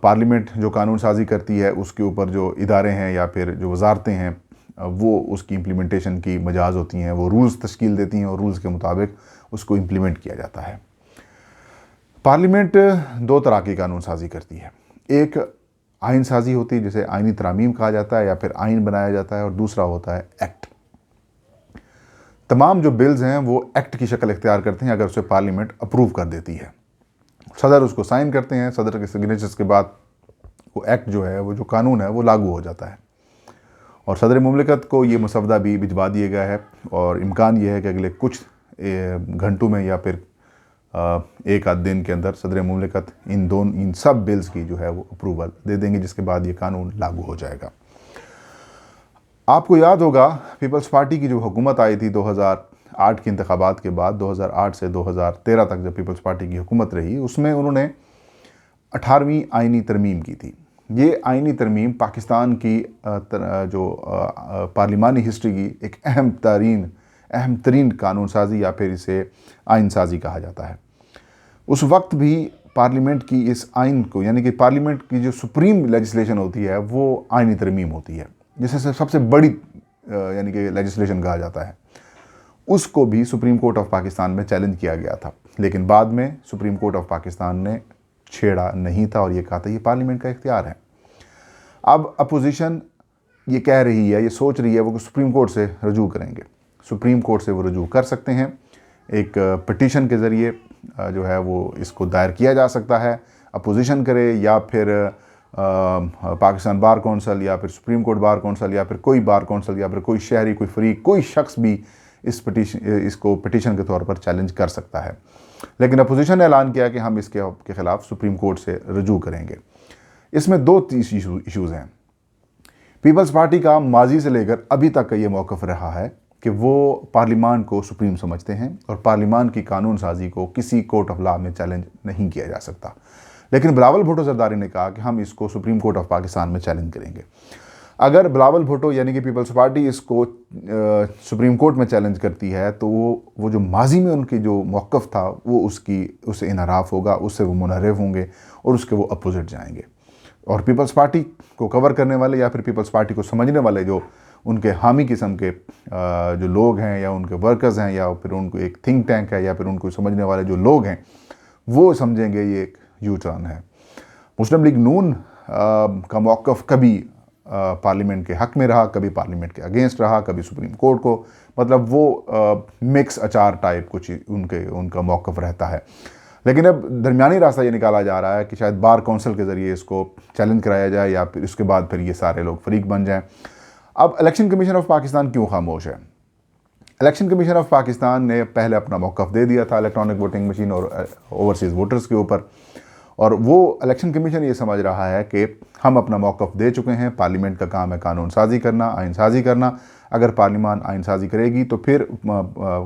Parliament جو قانون سازی کرتی ہے اس کے اوپر جو ادارے ہیں یا پھر جو وزارتیں ہیں وہ اس کی امپلیمنٹیشن کی مجاز ہوتی ہیں، وہ رولز تشکیل دیتی ہیں اور رولز کے مطابق اس کو امپلیمنٹ کیا جاتا ہے۔ پارلیمنٹ دو طرح کی قانون سازی کرتی ہے، ایک آئین سازی ہوتی ہے جسے آئینی ترامیم کہا جاتا ہے یا پھر آئین بنایا جاتا ہے، اور دوسرا ہوتا ہے ایکٹ۔ تمام جو بلز ہیں وہ ایکٹ کی شکل اختیار کرتے ہیں اگر اسے پارلیمنٹ اپروو کر دیتی ہے، صدر اس کو سائن کرتے ہیں، صدر کے سگنیچرز کے بعد وہ ایکٹ جو ہے، وہ جو قانون ہے وہ لاگو ہو جاتا ہے، اور صدر مملکت کو یہ مسودہ بھی بھجوا دیا گیا ہے، اور امکان یہ ہے کہ اگلے کچھ گھنٹوں میں یا پھر ایک آدھ دن کے اندر صدر مملکت ان سب بلز کی جو ہے وہ اپروول دے دیں گے، جس کے بعد یہ قانون لاگو ہو جائے گا۔ آپ کو یاد ہوگا پیپلز پارٹی کی جو حکومت آئی تھی 2008 کے انتخابات کے بعد، 2008 سے 2013 تک جب پیپلز پارٹی کی حکومت رہی، اس میں انہوں نے 18ویں آئینی ترمیم کی تھی۔ یہ آئینی ترمیم پاکستان کی جو پارلیمانی ہسٹری کی ایک اہم ترین قانون سازی یا پھر اسے آئین سازی کہا جاتا ہے۔ اس وقت بھی پارلیمنٹ کی اس آئین کو، یعنی کہ پارلیمنٹ کی جو سپریم لیجسلیشن ہوتی ہے وہ آئینی ترمیم ہوتی ہے، جسے سب سے بڑی یعنی کہ لیجسلیشن کہا جاتا ہے، اس کو بھی سپریم کورٹ آف پاکستان میں چیلنج کیا گیا تھا، لیکن بعد میں سپریم کورٹ آف پاکستان نے چھیڑا نہیں تھا اور یہ کہا تھا یہ پارلیمنٹ کا اختیار ہے۔ اب اپوزیشن یہ کہہ رہی ہے، یہ سوچ رہی ہے وہ کہ سپریم کورٹ سے رجوع کریں گے، سپریم کورٹ سے وہ رجوع کر سکتے ہیں، ایک پٹیشن کے ذریعے جو ہے وہ اس کو دائر کیا جا سکتا ہے، اپوزیشن کرے یا پھر پاکستان بار کونسل یا پھر سپریم کورٹ بار کونسل یا پھر کوئی بار کونسل یا پھر کوئی شہری، کوئی فریق، کوئی شخص بھی اس کو پٹیشن کے طور پر چیلنج کر سکتا ہے، لیکن اپوزیشن نے اعلان کیا کہ ہم اس کے خلاف سپریم کورٹ سے رجوع کریں گے۔ اس میں دو ایشوز ہیں۔ پیپلز پارٹی کا ماضی سے لے کر ابھی تک کا یہ موقف رہا ہے کہ وہ پارلیمان کو سپریم سمجھتے ہیں اور پارلیمان کی قانون سازی کو کسی کورٹ آف لا میں چیلنج نہیں کیا جا سکتا، لیکن بلاول بھٹو زرداری نے کہا کہ ہم اس کو سپریم کورٹ آف پاکستان میں چیلنج کریں گے۔ اگر بلاول بھٹو یعنی کہ پیپلز پارٹی اس کو سپریم کورٹ میں چیلنج کرتی ہے تو وہ جو ماضی میں ان کی جو موقف تھا وہ اس سے انحراف ہوگا، اس سے وہ منحرف ہوں گے اور اس کے وہ اپوزٹ جائیں گے، اور پیپلز پارٹی کو کور کرنے والے یا پھر پیپلز پارٹی کو سمجھنے والے جو ان کے حامی قسم کے جو لوگ ہیں یا ان کے ورکرز ہیں یا پھر ان کو ایک تھنک ٹینک ہے یا پھر ان کو سمجھنے والے جو لوگ ہیں وہ سمجھیں گے یہ ایک یو ٹرن ہے۔ مسلم لیگ نون کا موقف کبھی پارلیمنٹ کے حق میں رہا، کبھی پارلیمنٹ کے اگینسٹ رہا، کبھی سپریم کورٹ کو، مطلب وہ مکس اچار ٹائپ کچھ ان کا موقف رہتا ہے، لیکن اب درمیانی راستہ یہ نکالا جا رہا ہے کہ شاید بار کونسل کے ذریعے اس کو چیلنج کرایا جائے یا پھر اس کے بعد پھر یہ سارے لوگ فریق بن جائیں۔ اب الیکشن کمیشن آف پاکستان کیوں خاموش ہے؟ الیکشن کمیشن آف پاکستان نے پہلے اپنا موقف دے دیا تھا الیکٹرانک ووٹنگ مشین اور اوورسیز ووٹرز کے اوپر، اور وہ الیکشن کمیشن یہ سمجھ رہا ہے کہ ہم اپنا موقف دے چکے ہیں، پارلیمنٹ کا کام ہے قانون سازی کرنا، آئین سازی کرنا، اگر پارلیمان آئین سازی کرے گی تو پھر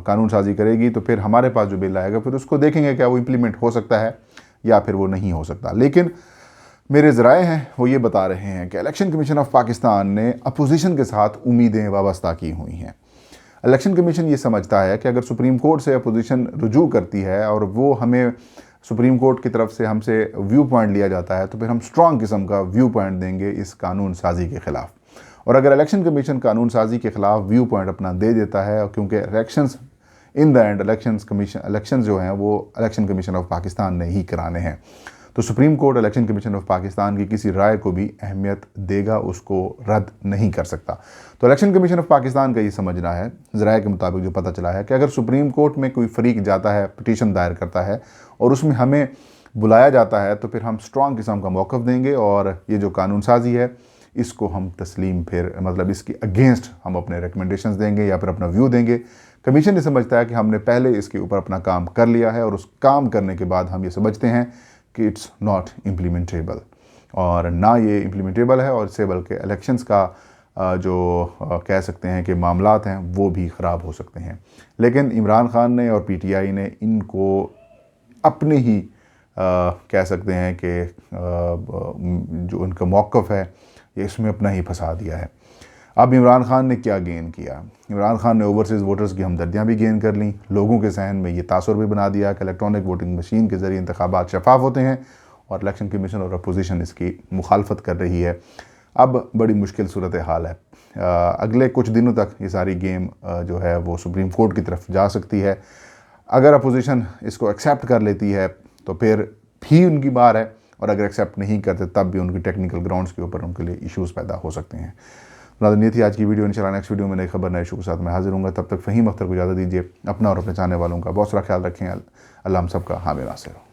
قانون سازی کرے گی تو پھر ہمارے پاس جو بل آئے گا پھر اس کو دیکھیں گے کیا وہ امپلیمنٹ ہو سکتا ہے یا پھر وہ نہیں ہو سکتا۔ لیکن میرے ذرائع ہیں وہ یہ بتا رہے ہیں کہ الیکشن کمیشن آف پاکستان نے اپوزیشن کے ساتھ امیدیں وابستہ کی ہوئی ہیں۔ الیکشن کمیشن یہ سمجھتا ہے کہ اگر سپریم کورٹ سے اپوزیشن رجوع کرتی ہے اور وہ ہمیں سپریم کورٹ کی طرف سے ہم سے ویو پوائنٹ لیا جاتا ہے تو پھر ہم سٹرانگ قسم کا ویو پوائنٹ دیں گے اس قانون سازی کے خلاف، اور اگر الیکشن کمیشن قانون سازی کے خلاف ویو پوائنٹ اپنا دے دیتا ہے، کیونکہ elections in the and elections جو ہیں وہ الیکشن کمیشن آف پاکستان نے ہی کرانے ہیں، تو supreme court election commission of Pakistan کی کسی رائے کو بھی اہمیت دے گا، اس کو رد نہیں کر سکتا۔ تو الیکشن کمیشن آف پاکستان کا یہ سمجھنا ہے، ذرائع کے مطابق جو پتہ چلا ہے، کہ اگر سپریم کورٹ میں کوئی فریق جاتا ہے، پٹیشن دائر کرتا ہے اور اس میں ہمیں بلایا جاتا ہے تو پھر ہم سٹرانگ قسم کا موقف دیں گے اور یہ جو قانون سازی ہے اس کو ہم تسلیم مطلب اس کی اگینسٹ ہم اپنے ریکمنڈیشنز دیں گے یا پھر اپنا ویو دیں گے۔ کمیشن یہ سمجھتا ہے کہ ہم نے پہلے اس کے اوپر اپنا کام کر لیا ہے اور اس کام کرنے کے بعد ہم یہ سمجھتے ہیں کہ اٹس ناٹ امپلیمنٹیبل، اور نہ یہ امپلیمنٹیبل ہے، اور اس سے بلکہ الیکشنز کا جو کہہ سکتے ہیں کہ معاملات ہیں وہ بھی خراب ہو سکتے ہیں۔ لیکن عمران خان نے اور پی ٹی آئی نے ان کو اپنے ہی کہہ سکتے ہیں کہ جو ان کا موقف ہے یہ اس میں اپنا ہی پھنسا دیا ہے۔ اب عمران خان نے کیا گین کیا؟ عمران خان نے اوورسیز ووٹرز کی ہمدردیاں بھی گین کر لیں، لوگوں کے ذہن میں یہ تاثر بھی بنا دیا کہ الیکٹرانک ووٹنگ مشین کے ذریعے انتخابات شفاف ہوتے ہیں اور الیکشن کمیشن اور اپوزیشن اس کی مخالفت کر رہی ہے. اب بڑی مشکل صورتحال ہے. اگلے کچھ دنوں تک یہ ساری گیم جو ہے وہ سپریم کورٹ کی طرف جا سکتی ہے. اگر اپوزیشن اس کو ایکسیپٹ کر لیتی ہے تو پھر بھی ان کی بار ہے، اور اگر ایکسیپٹ نہیں کرتے تب بھی ان کی ٹیکنیکل گراؤنڈز کے اوپر ان کے لیے ایشوز پیدا ہو سکتے ہیں. ناظرین، یہ تھی آج کی ویڈیو. انشاءاللہ نیکسٹ ویڈیو میں نئی خبر نئے ایشو کے ساتھ میں حاضر ہوں گا. تب تک فہیم اختر کو اجازت دیجیے. اپنا اور اپنے چاہنے والوں کا بہت سارا خیال رکھیں. اللہ ہم سب کا حامی ناصر ہو.